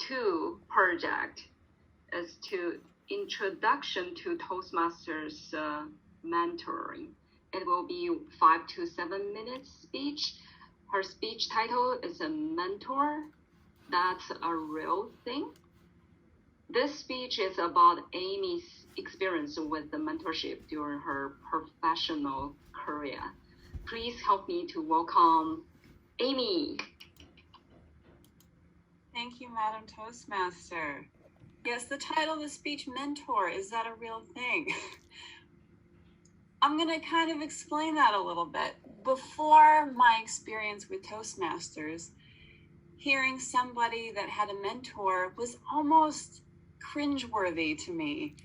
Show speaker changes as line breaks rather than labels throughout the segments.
2 project is to introduction to Toastmasters mentoring. It will be 5 to 7 minutes speech. Her speech title is a mentor. That's a real thing. This speech is about Amy's experience with the mentorship during her professional career. Please help me to welcome Amy.
Thank you, Madam Toastmaster. Yes, the title of the speech, Mentor, is that a real thing? I'm going to kind of explain that a little bit. Before my experience with Toastmasters, hearing somebody that had a mentor was almost cringeworthy to me.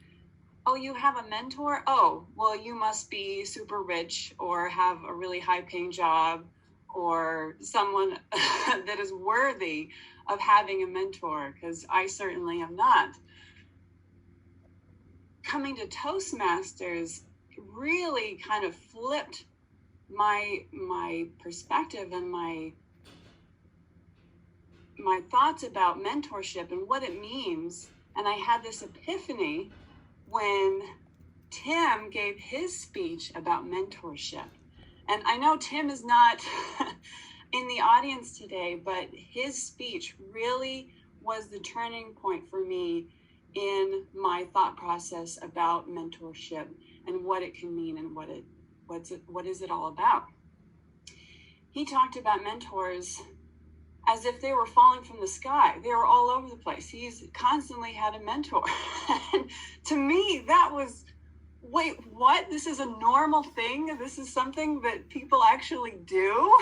Oh, you have a mentor? Oh, well, you must be super rich or have a really high-paying job or someone that is worthy of having a mentor, because I certainly am not. Coming to Toastmasters really kind of flipped my perspective and my thoughts about mentorship and what it means. And I had this epiphany when Tim gave his speech about mentorship. And I know Tim is not in the audience today, but his speech really was the turning point for me in my thought process about mentorship and what it can mean and what is it all about. He talked about mentors as if they were falling from the sky. They were all over the place. He's constantly had a mentor. And to me, that was, wait, what? This is a normal thing? This is something that people actually do?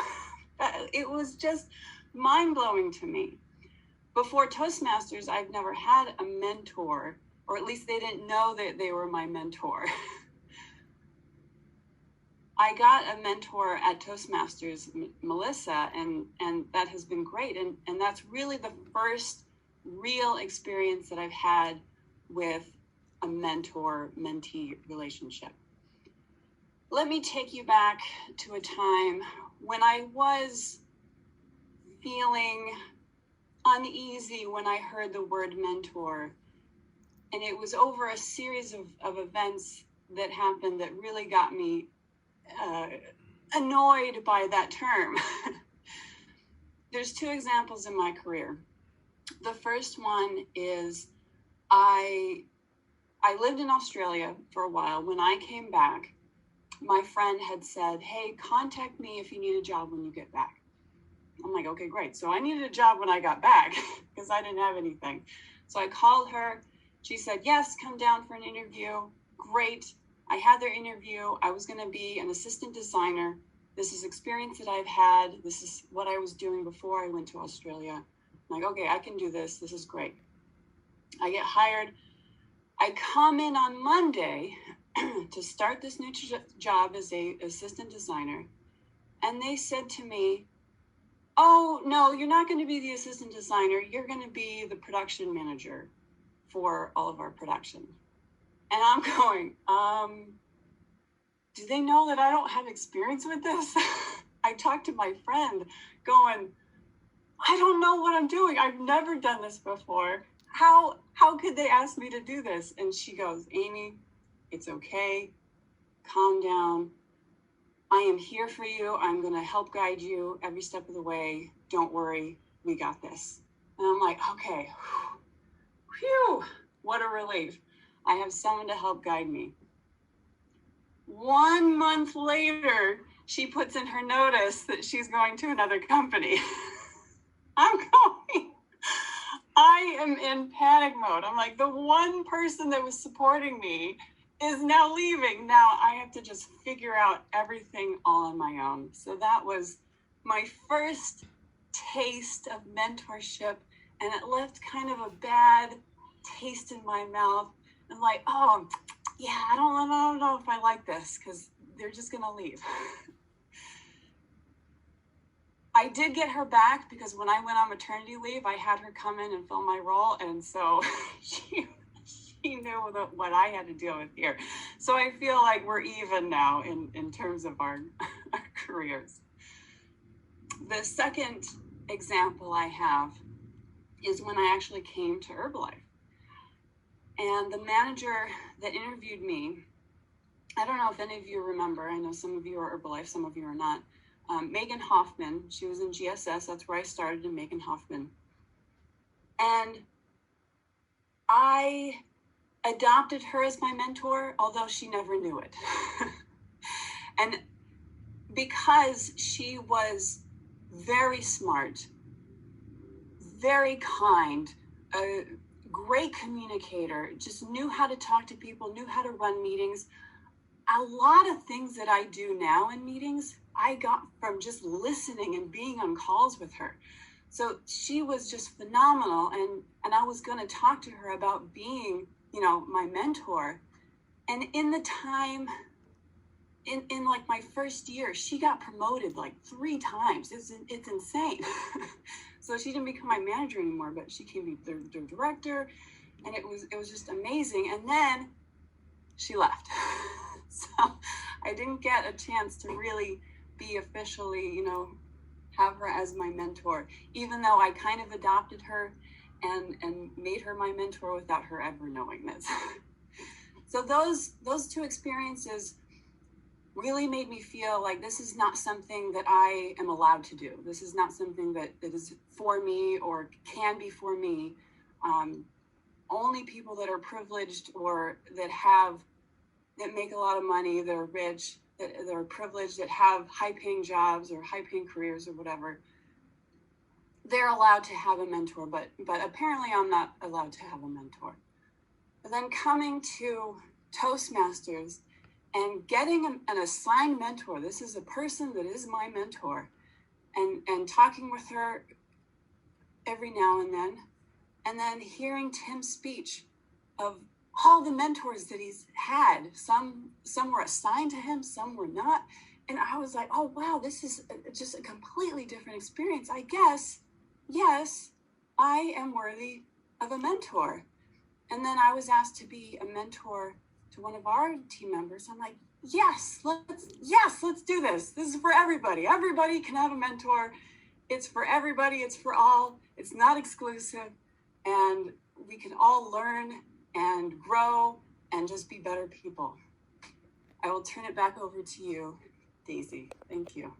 It was just mind-blowing to me. Before Toastmasters, I've never had a mentor, or at least they didn't know that they were my mentor. I got a mentor at Toastmasters, Melissa, and that has been great. And that's really the first real experience that I've had with a mentor-mentee relationship. Let me take you back to a time when I was feeling uneasy when I heard the word mentor. And it was over a series of events that happened that really got me annoyed by that term. There's 2 examples in my career. The first one is I lived in Australia for a while. When I came back, my friend had said, hey, contact me if you need a job when you get back. I'm like, okay, great. So I needed a job when I got back because I didn't have anything. So I called her. She said, yes, come down for an interview. Great. I had their interview. I was going to be an assistant designer. This is experience that I've had. This is what I was doing before I went to Australia. I'm like, okay, I can do this. This is great. I get hired. I come in on Monday to start this new job as a assistant designer. And they said to me, oh, no, you're not going to be the assistant designer. You're going to be the production manager for all of our production. And I'm going, do they know that I don't have experience with this? I talked to my friend going, I don't know what I'm doing. I've never done this before. How could they ask me to do this? And she goes, Amy, it's okay. Calm down. I am here for you. I'm going to help guide you every step of the way. Don't worry. We got this. And I'm like, okay, whew, what a relief. I have someone to help guide me. 1 month later, she puts in her notice that she's going to another company. I am in panic mode. I'm like, the one person that was supporting me is now leaving. Now I have to just figure out everything all on my own. So that was my first taste of mentorship, and it left kind of a bad taste in my mouth. I'm like, oh, yeah, I don't know if I like this, because they're just going to leave. I did get her back because when I went on maternity leave, I had her come in and fill my role. And so she knew what I had to deal with here. So I feel like we're even now in terms of our careers. The second example I have is when I actually came to Herbalife. And the manager that interviewed me, I don't know if any of you remember, I know some of you are Herbalife, some of you are not, Megan Hoffman. She was in GSS, that's where I started, in Megan Hoffman. And I adopted her as my mentor, although she never knew it. And because she was very smart, very kind, a great communicator, just knew how to talk to people, knew how to run meetings. A lot of things that I do now in meetings, I got from just listening and being on calls with her. So she was just phenomenal. And I was going to talk to her about being, my mentor. And in the time, in like my first year, she got promoted like 3 times. It's insane. So she didn't become my manager anymore, but she became their director, and it was just amazing. And then she left. So I didn't get a chance to really be officially, have her as my mentor, even though I kind of adopted her and made her my mentor without her ever knowing this. So those 2 experiences really made me feel like this is not something that I am allowed to do. This is not something that is for me or can be for me. Only people that are privileged or that make a lot of money, that are rich, that are privileged, that have high-paying jobs or high-paying careers or whatever, they're allowed to have a mentor, but apparently I'm not allowed to have a mentor. But then coming to Toastmasters and getting an assigned mentor, this is a person that is my mentor, and talking with her every now and then hearing Tim's speech of all the mentors that he's had. Some were assigned to him, some were not. And I was like, oh, wow, this is just a completely different experience. I guess, yes, I am worthy of a mentor. And then I was asked to be a mentor to one of our team members. I'm like, yes, let's do this. This is for everybody. Everybody can have a mentor. It's for everybody. It's for all. It's not exclusive. And we can all learn and grow and just be better people. I will turn it back over to you, Daisy. Thank you.